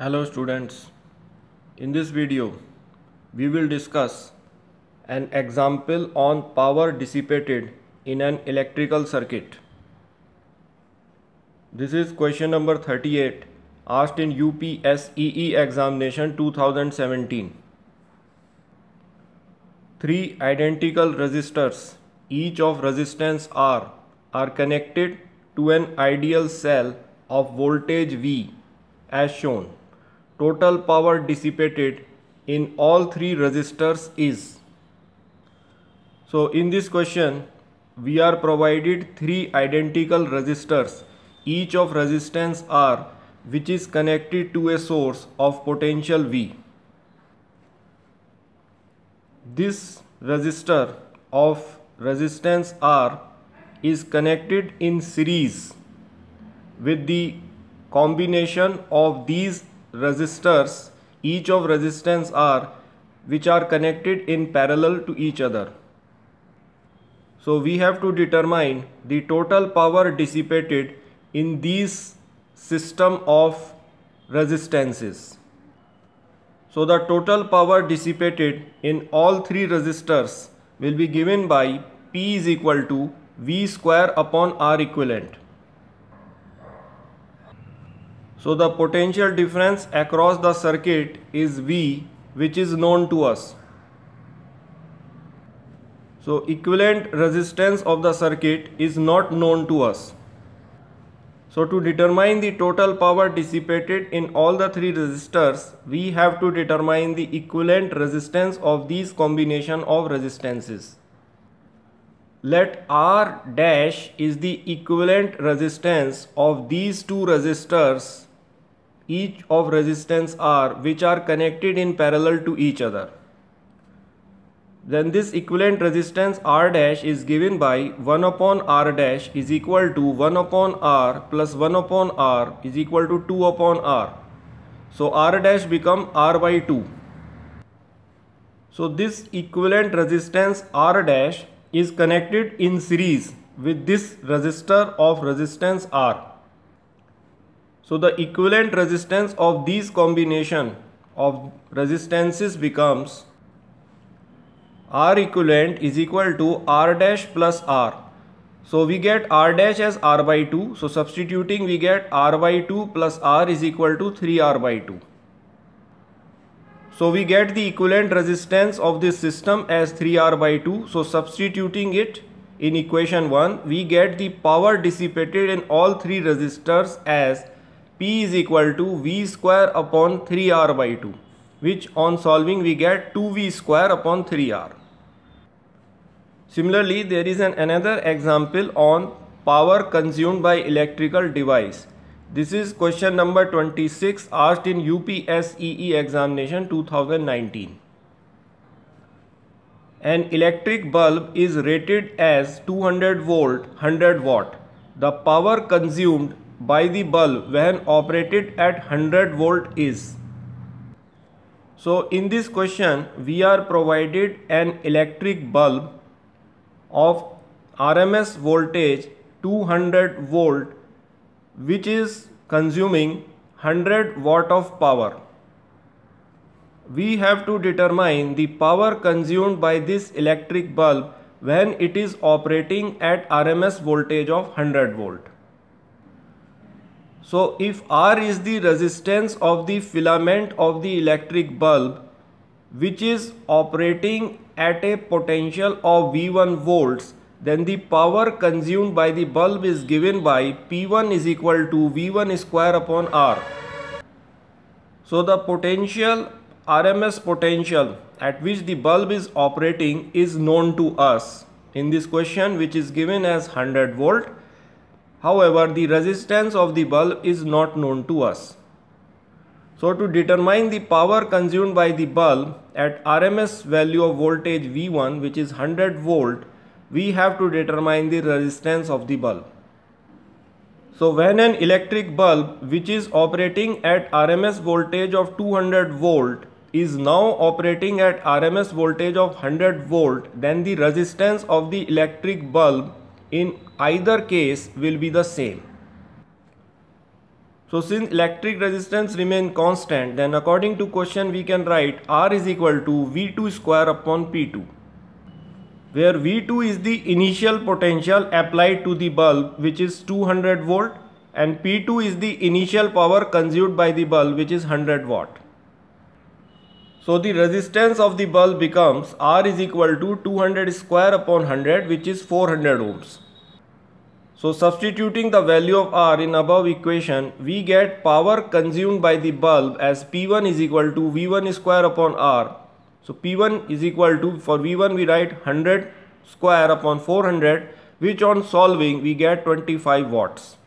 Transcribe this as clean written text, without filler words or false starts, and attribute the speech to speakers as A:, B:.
A: Hello students, in this video we will discuss an example on power dissipated in an electrical circuit. This is question number 38 asked in UPSEE examination 2017. Three identical resistors, each of resistance R, are connected to an ideal cell of voltage V as shown. Total power dissipated in all three resistors is. So in this question we are provided three identical resistors, each of resistance R, which is connected to a source of potential V. This resistor of resistance R is connected in series with the combination of these resistors, each of resistance R, which are connected in parallel to each other. So we have to determine the total power dissipated in these system of resistances. So the total power dissipated in all three resistors will be given by P is equal to V square upon R equivalent. So the potential difference across the circuit is V, which is known to us. So equivalent resistance of the circuit is not known to us. So to determine the total power dissipated in all the three resistors, we have to determine the equivalent resistance of these combination of resistances. Let R dash is the equivalent resistance of these two resistors, each of resistance R, which are connected in parallel to each other. Then this equivalent resistance R dash is given by 1 upon R dash is equal to 1 upon R plus 1 upon R is equal to 2 upon R. So R dash become R by 2. So this equivalent resistance R dash is connected in series with this resistor of resistance R. So the equivalent resistance of these combination of resistances becomes R equivalent is equal to R dash plus R. So we get R dash as R by 2. So substituting we get R by 2 plus R is equal to 3R by 2. So we get the equivalent resistance of this system as 3R by 2. So substituting it in equation 1, we get the power dissipated in all three resistors as P is equal to V square upon 3R by 2, which on solving we get 2V square upon 3R. Similarly, there is another example on power consumed by electrical device. This is question number 26 asked in UPSEE examination 2019. An electric bulb is rated as 200 volt 100 watt. The power consumed by the bulb when operated at 100 volt is. So in this question we are provided an electric bulb of RMS voltage 200 volt, which is consuming 100 watt of power. We have to determine the power consumed by this electric bulb when it is operating at RMS voltage of 100 volt. So if R is the resistance of the filament of the electric bulb, which is operating at a potential of V1 volts, then the power consumed by the bulb is given by P1 is equal to V1 square upon R. So the potential, RMS potential at which the bulb is operating is known to us in this question, which is given as 100 volt. However, the resistance of the bulb is not known to us. So to determine the power consumed by the bulb at RMS value of voltage V1, which is 100 volt, we have to determine the resistance of the bulb. So when an electric bulb which is operating at RMS voltage of 200 volt is now operating at RMS voltage of 100 volt, then the resistance of the electric bulb in either case will be the same. So since electric resistance remain constant, then according to question we can write R is equal to V2 square upon P2, where V2 is the initial potential applied to the bulb, which is 200 volt, and P2 is the initial power consumed by the bulb, which is 100 watt. So the resistance of the bulb becomes R is equal to 200 square upon 100, which is 400 ohms. So substituting the value of R in above equation, we get power consumed by the bulb as P1 is equal to V1 square upon R. So P1 is equal to, for V1 we write 100 square upon 400, which on solving we get 25 watts.